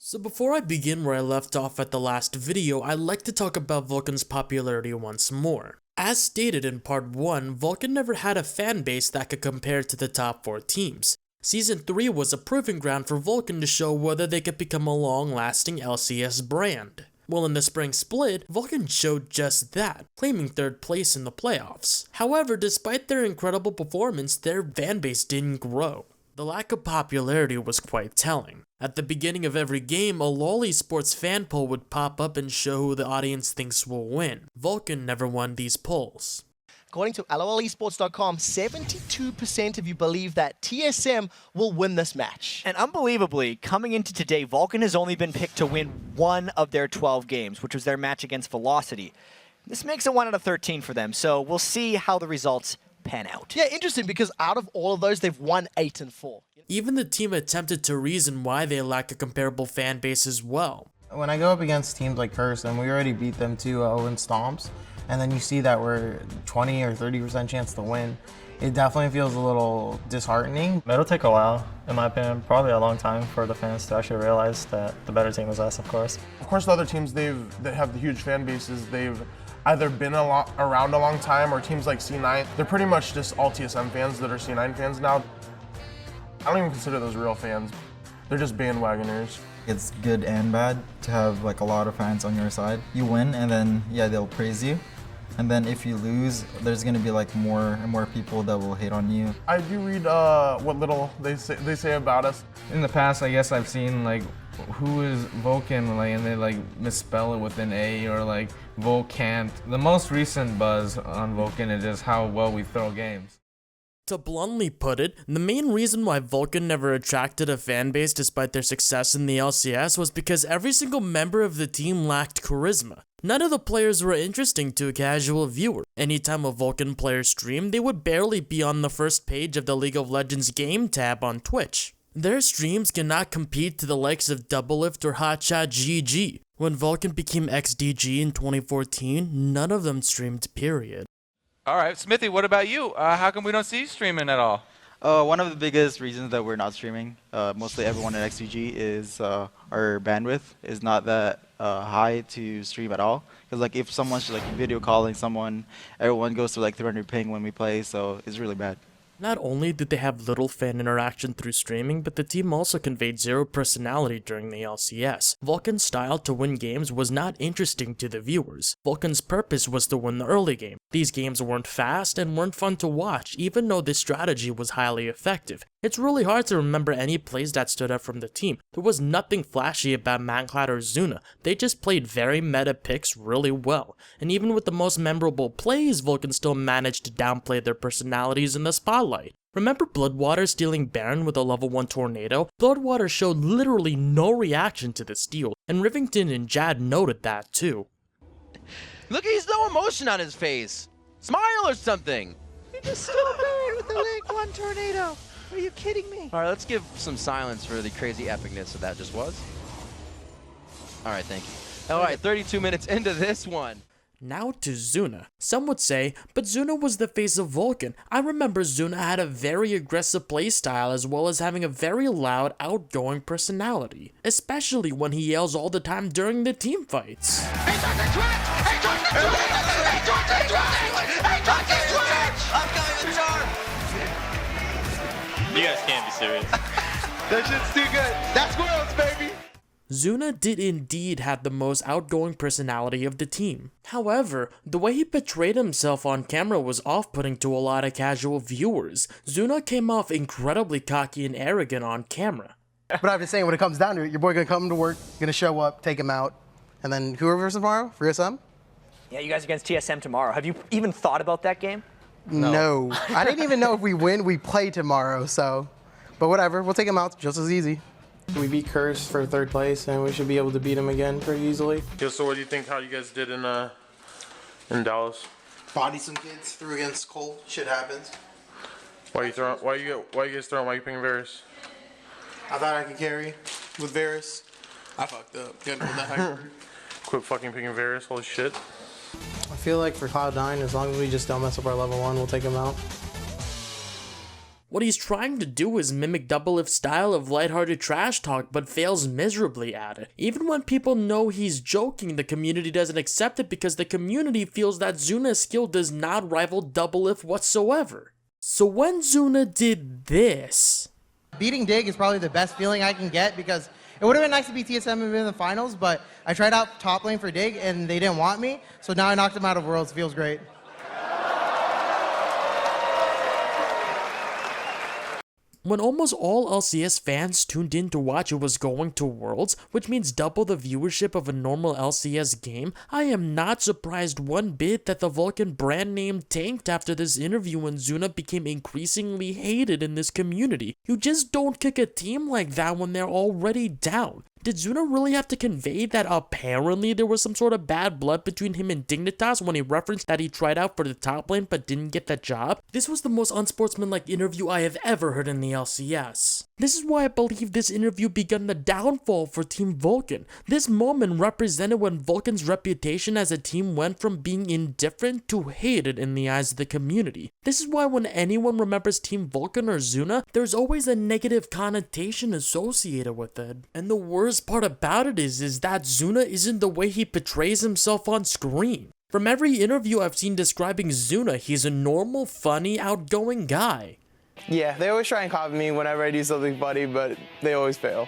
So before I begin where I left off at the last video, I'd like to talk about Vulcan's popularity once more. As stated in part 1, Vulcan never had a fanbase that could compare to the top 4 teams. Season 3 was a proving ground for Vulcan to show whether they could become a long-lasting LCS brand. Well, in the spring split, Vulcan showed just that, claiming 3rd place in the playoffs. However, despite their incredible performance, their fanbase didn't grow. The lack of popularity was quite telling. At the beginning of every game, a LoL Esports fan poll would pop up and show who the audience thinks will win. Vulcan never won these polls. According to lolesports.com, 72% of you believe that TSM will win this match. And unbelievably, coming into today, Vulcan has only been picked to win 1 of their 12 games, which was their match against Velocity. This makes it 1 out of 13 for them, so we'll see how the results pan out. Yeah, interesting, because out of all of those, they've won 8 and 4. Even the team attempted to reason why they lack a comparable fan base as well. When I go up against teams like Curse, and we already beat them 2-0 in stomps, and then you see that we're 20 or 30% chance to win, it definitely feels a little disheartening. It'll take a while, in my opinion, probably a long time for the fans to actually realize that the better team was us, of course. Of course, the other teams that have the huge fan bases, they've either been around a long time, or teams like C9, they're pretty much just all TSM fans that are C9 fans now. I don't even consider those real fans. They're just bandwagoners. It's good and bad to have like a lot of fans on your side. You win and then, yeah, they'll praise you. And then if you lose, there's gonna be like more and more people that will hate on you. I do read what little they say about us. In the past, I guess I've seen like, who is Vulcan, like, and they like misspell it with an A, or like Vulcan. The most recent buzz on Vulcan is just how well we throw games. To bluntly put it, the main reason why Vulcan never attracted a fanbase despite their success in the LCS was because every single member of the team lacked charisma. None of the players were interesting to a casual viewer. Anytime a Vulcan player streamed, they would barely be on the first page of the League of Legends game tab on Twitch. Their streams cannot compete to the likes of Doublelift or Hotshot GG. When Vulcan became XDG in 2014, none of them streamed, period. All right, Smithy, what about you? How come we don't see you streaming at all? One of the biggest reasons that we're not streaming, mostly everyone at XDG, is our bandwidth is not that high to stream at all. Because like if someone's like video calling someone, everyone goes to like 300 ping when we play, so it's really bad. Not only did they have little fan interaction through streaming, but the team also conveyed zero personality during the LCS. Vulcan's style to win games was not interesting to the viewers. Vulcan's purpose was to win the early game. These games weren't fast and weren't fun to watch, even though this strategy was highly effective. It's really hard to remember any plays that stood out from the team. There was nothing flashy about Manclad or Zuna. They just played very meta picks really well. And even with the most memorable plays, Vulcan still managed to downplay their personalities in the spotlight. Remember Bloodwater stealing Baron with a level 1 tornado? Bloodwater showed literally no reaction to the steal, and Rivington and Jad noted that too. Look, he's no emotion on his face. Smile or something. You just stole Baron with a leg 1 tornado. Are you kidding me? All right, let's give some silence for the crazy epicness of that just was. All right, thank you. All right, 32 minutes into this one. Now to Zuna. Some would say, but Zuna was the face of Vulcan. I remember Zuna had a very aggressive playstyle as well as having a very loud, outgoing personality. Especially when he yells all the time during the team fights. You guys can't be serious. That shit's too good. That's worlds, baby. Zuna did indeed have the most outgoing personality of the team. However, the way he portrayed himself on camera was off-putting to a lot of casual viewers. Zuna came off incredibly cocky and arrogant on camera. But I'm just saying, when it comes down to it, your boy gonna come to work, gonna show up, take him out, and then whoever versus tomorrow for SM? Yeah, you guys against TSM tomorrow. Have you even thought about that game? No. I didn't even know if we win, we play tomorrow, so. But whatever, we'll take him out just as easy. We beat Curse for 3rd place, and we should be able to beat him again pretty easily. So what do you think how you guys did in Dallas? Body some kids, threw against Cole, shit happens. Why you guys throwing? Why you picking Varus? I thought I could carry with Varus. I fucked up. Couldn't hold that hyper. Quit fucking picking Varus, holy shit. I feel like for Cloud9, as long as we just don't mess up our level 1, we'll take him out. What he's trying to do is mimic Doublelift's style of lighthearted trash talk, but fails miserably at it. Even when people know he's joking, the community doesn't accept it because the community feels that Zuna's skill does not rival Doublelift whatsoever. So when Zuna did this... Beating Dig is probably the best feeling I can get because it would have been nice to beat TSM and be in the finals, but I tried out top lane for Dig and they didn't want me, so now I knocked them out of Worlds. Feels great. When almost all LCS fans tuned in to watch it was going to Worlds, which means double the viewership of a normal LCS game, I am not surprised one bit that the Vulcan brand name tanked after this interview when Zuna became increasingly hated in this community. You just don't kick a team like that when they're already down. Did Zuna really have to convey that apparently there was some sort of bad blood between him and Dignitas when he referenced that he tried out for the top lane but didn't get the job? This was the most unsportsmanlike interview I have ever heard in the LCS. This is why I believe this interview began the downfall for Team Vulcan. This moment represented when Vulcan's reputation as a team went from being indifferent to hated in the eyes of the community. This is why when anyone remembers Team Vulcan or Zuna, there's always a negative connotation associated with it. And the worst part about it is that Zuna isn't the way he portrays himself on screen. From every interview I've seen describing Zuna, he's a normal, funny, outgoing guy. Yeah, they always try and copy me whenever I do something funny, but they always fail.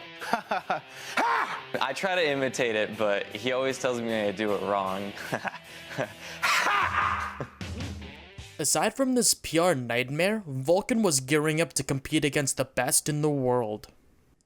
I try to imitate it, but he always tells me I do it wrong. Aside from this PR nightmare, Vulcan was gearing up to compete against the best in the world.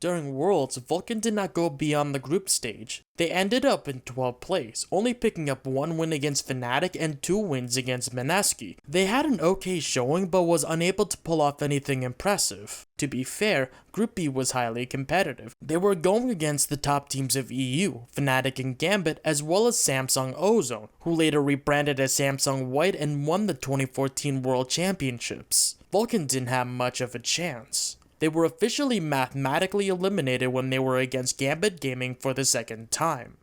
During Worlds, Vulcan did not go beyond the group stage. They ended up in 12th place, only picking up 1 win against Fnatic and 2 wins against Meneski. They had an okay showing but was unable to pull off anything impressive. To be fair, Group B was highly competitive. They were going against the top teams of EU, Fnatic and Gambit, as well as Samsung Ozone, who later rebranded as Samsung White and won the 2014 World Championships. Vulcan didn't have much of a chance. They were officially mathematically eliminated when they were against Gambit Gaming for the second time.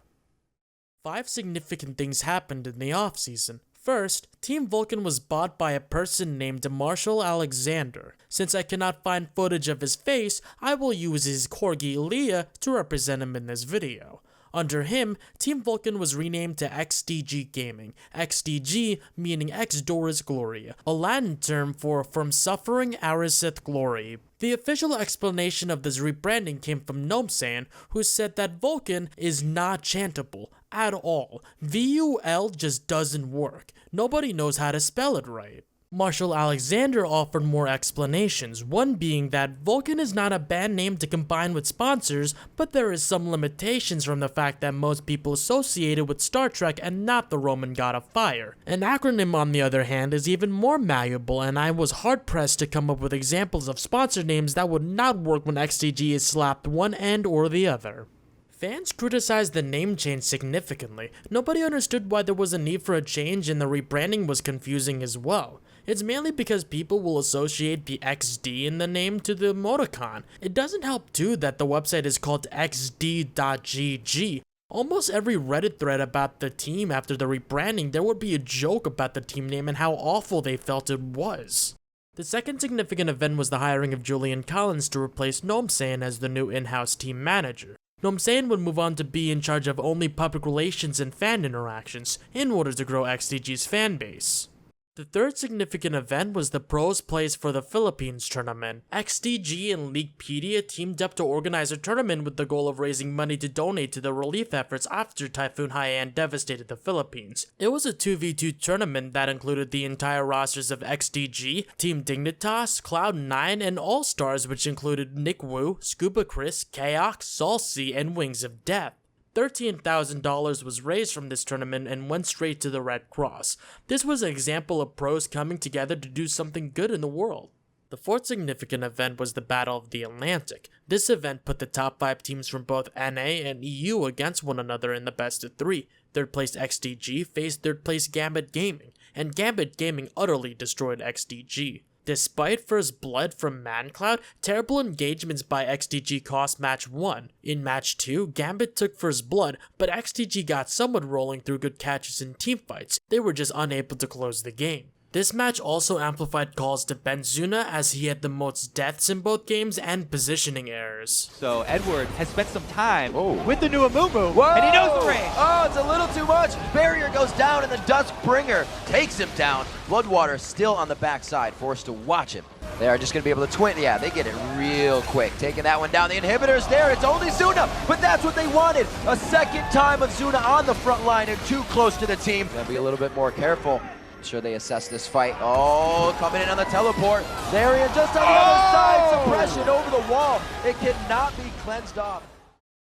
5 significant things happened in the offseason. First, Team Vulcan was bought by a person named Marshall Alexander. Since I cannot find footage of his face, I will use his corgi Leah to represent him in this video. Under him, Team Vulcan was renamed to XDG Gaming, XDG meaning Ex Doris Gloria, a Latin term for From Suffering Ariseth Glory. The official explanation of this rebranding came from Nomsan, who said that Vulcan is not chantable at all. VUL just doesn't work. Nobody knows how to spell it right. Marshall Alexander offered more explanations, one being that Vulcan is not a band name to combine with sponsors, but there is some limitations from the fact that most people associate it with Star Trek and not the Roman god of fire. An acronym, on the other hand, is even more malleable, and I was hard-pressed to come up with examples of sponsor names that would not work when XDG is slapped one end or the other. Fans criticized the name change significantly. Nobody understood why there was a need for a change, and the rebranding was confusing as well. It's mainly because people will associate the XD in the name to the emoticon. It doesn't help too that the website is called xd.gg. Almost every Reddit thread about the team after the rebranding, there would be a joke about the team name and how awful they felt it was. The second significant event was the hiring of Julian Collins to replace Nomsan as the new in-house team manager. Nomsan would move on to be in charge of only public relations and fan interactions in order to grow XDG's fan base. The third significant event was the Pros Plays for the Philippines tournament. XDG and Leaguepedia teamed up to organize a tournament with the goal of raising money to donate to the relief efforts after Typhoon Haiyan devastated the Philippines. It was a 2v2 tournament that included the entire rosters of XDG, Team Dignitas, Cloud9, and All-Stars, which included Nick Wu, Scuba Chris, Kaok, Salsi, and Wings of Death. $13,000 was raised from this tournament and went straight to the Red Cross. This was an example of pros coming together to do something good in the world. The fourth significant event was the Battle of the Atlantic. This event put the top 5 teams from both NA and EU against one another in the best of 3. Third place XDG faced third place Gambit Gaming, and Gambit Gaming utterly destroyed XDG. Despite first blood from ManCloud, terrible engagements by XDG cost match 1. In match 2, Gambit took first blood, but XDG got somewhat rolling through good catches and teamfights. They were just unable to close the game. This match also amplified calls to Ben Zuna as he had the most deaths in both games and positioning errors. So Edward has spent some time with the new Amumu, and he knows the range. Oh, it's a little too much. Barrier goes down, and the Duskbringer takes him down. Bloodwater still on the backside, forced to watch him. They are just going to be able to twin. Yeah, they get it real quick. Taking that one down. The inhibitor's there. It's only Zuna, but that's what they wanted. A second time of Zuna on the front line and too close to the team. Gotta be a little bit more careful. I'm sure they assess this fight. Oh, coming in on the teleport. Zarian just on the other side. Suppression over the wall. It cannot be cleansed off.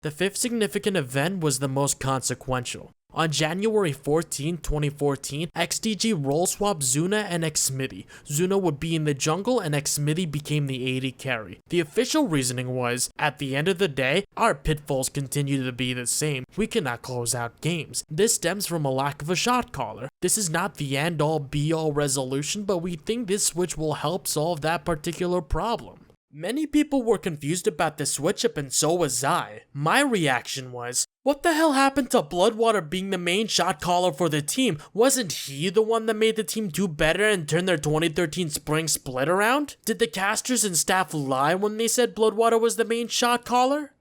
The fifth significant event was the most consequential. On January 14, 2014, XDG role swapped Zuna and Xmithy. Zuna would be in the jungle and Xmithy became the AD carry. The official reasoning was, at the end of the day, our pitfalls continue to be the same. We cannot close out games. This stems from a lack of a shot caller. This is not the end-all be-all resolution, but we think this switch will help solve that particular problem. Many people were confused about the switch up and so was I. My reaction was, what the hell happened to Bloodwater being the main shot caller for the team? Wasn't he the one that made the team do better and turn their 2013 spring split around? Did the casters and staff lie when they said Bloodwater was the main shot caller?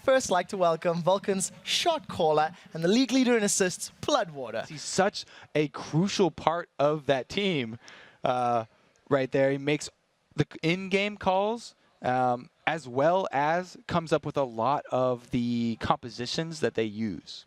First, like to welcome Vulcan's shot caller and the league leader in assists, Bloodwater. He's such a crucial part of that team right there. He makes the in-game calls, as well as comes up with a lot of the compositions that they use.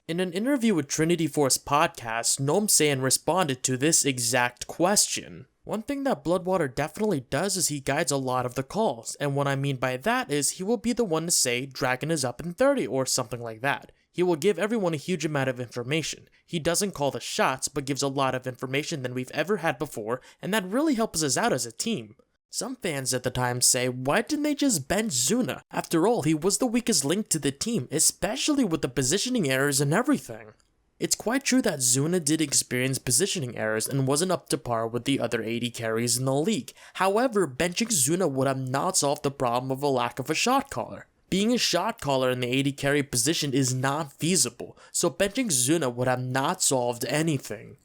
In an interview with Trinity Force podcast, Gnome responded to this exact question. One thing that Bloodwater definitely does is he guides a lot of the calls, and what I mean by that is he will be the one to say Dragon is up in 30 or something like that. He will give everyone a huge amount of information. He doesn't call the shots, but gives a lot of information than we've ever had before, and that really helps us out as a team. Some fans at the time say, why didn't they just bench Zuna? After all, he was the weakest link to the team, especially with the positioning errors and everything. It's quite true that Zuna did experience positioning errors and wasn't up to par with the other AD carries in the league. However, benching Zuna would have not solved the problem of a lack of a shot caller. Being a shot caller in the AD carry position is not feasible, so benching Zuna would have not solved anything.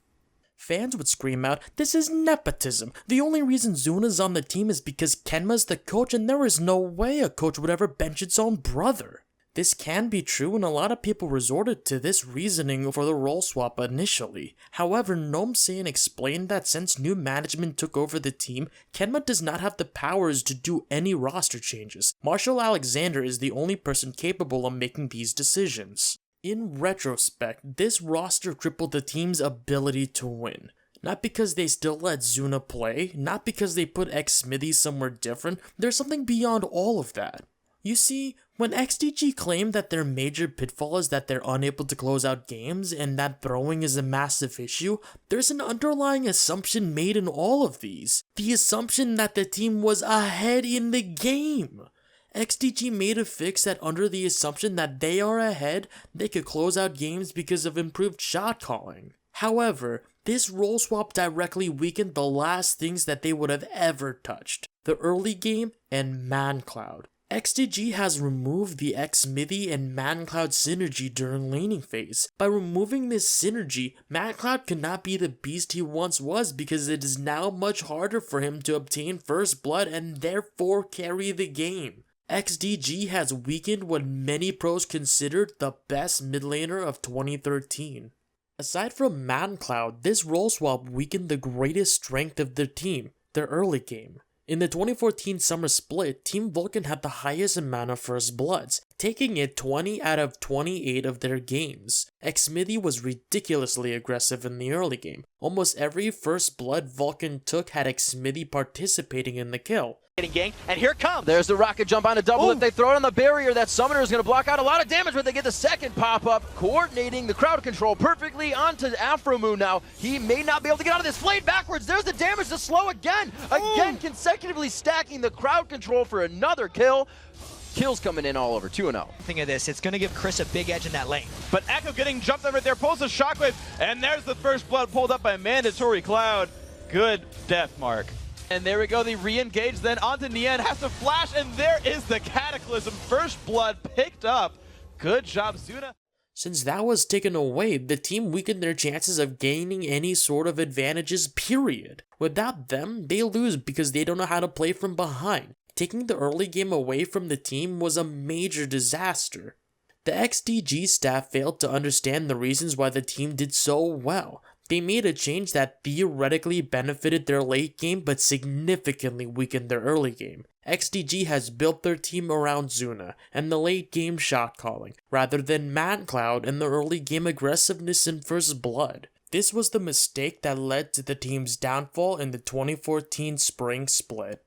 Fans would scream out, this is nepotism. The only reason Zuna's on the team is because Kenma's the coach and there is no way a coach would ever bench its own brother. This can be true and a lot of people resorted to this reasoning for the role swap initially. However, Gnome explained that since new management took over the team, Kenma does not have the powers to do any roster changes. Marshall Alexander is the only person capable of making these decisions. In retrospect, this roster crippled the team's ability to win. Not because they still let Zuna play, not because they put Xmithy somewhere different, there's something beyond all of that. You see, when XDG claimed that their major pitfall is that they're unable to close out games and that throwing is a massive issue, there's an underlying assumption made in all of these. The assumption that the team was ahead in the game. XDG made a fix that under the assumption that they are ahead, they could close out games because of improved shot calling. However, this role swap directly weakened the last things that they would have ever touched, the early game and ManCloud. XDG has removed the Xmithy and ManCloud synergy during laning phase. By removing this synergy, ManCloud cannot be the beast he once was because it is now much harder for him to obtain first blood and therefore carry the game. XDG has weakened what many pros considered the best mid laner of 2013. Aside from ManCloud, this role swap weakened the greatest strength of their team, their early game. In the 2014 summer split, Team Vulcan had the highest amount of first bloods, taking it 20 out of 28 of their games. Xmithy was ridiculously aggressive in the early game. Almost every first blood Vulcan took had Xmithy participating in the kill. Getting ganked, and here it comes! There's the rocket jump on a double. If they throw it on the barrier, that summoner is going to block out a lot of damage, but they get the second pop-up, coordinating the crowd control perfectly onto Afromoon now. He may not be able to get out of this. Flayed backwards, there's the damage to slow again! Again, consecutively stacking the crowd control for another kill. Kills coming in all over, 2-0. Think of this, it's going to give Chris a big edge in that lane. But Echo getting jumped over there, pulls a shockwave, and there's the first blood pulled up by Mandatory Cloud. Good death mark. And there we go, they re-engage then onto Nien, has to flash, and there is the Cataclysm. First blood picked up. Good job, Zuna. Since that was taken away, the team weakened their chances of gaining any sort of advantages, period. Without them, they lose because they don't know how to play from behind. Taking the early game away from the team was a major disaster. The XDG staff failed to understand the reasons why the team did so well. They made a change that theoretically benefited their late game but significantly weakened their early game. XDG has built their team around Zuna and the late game shot calling, rather than MadCloud and the early game aggressiveness in First Blood. This was the mistake that led to the team's downfall in the 2014 spring split.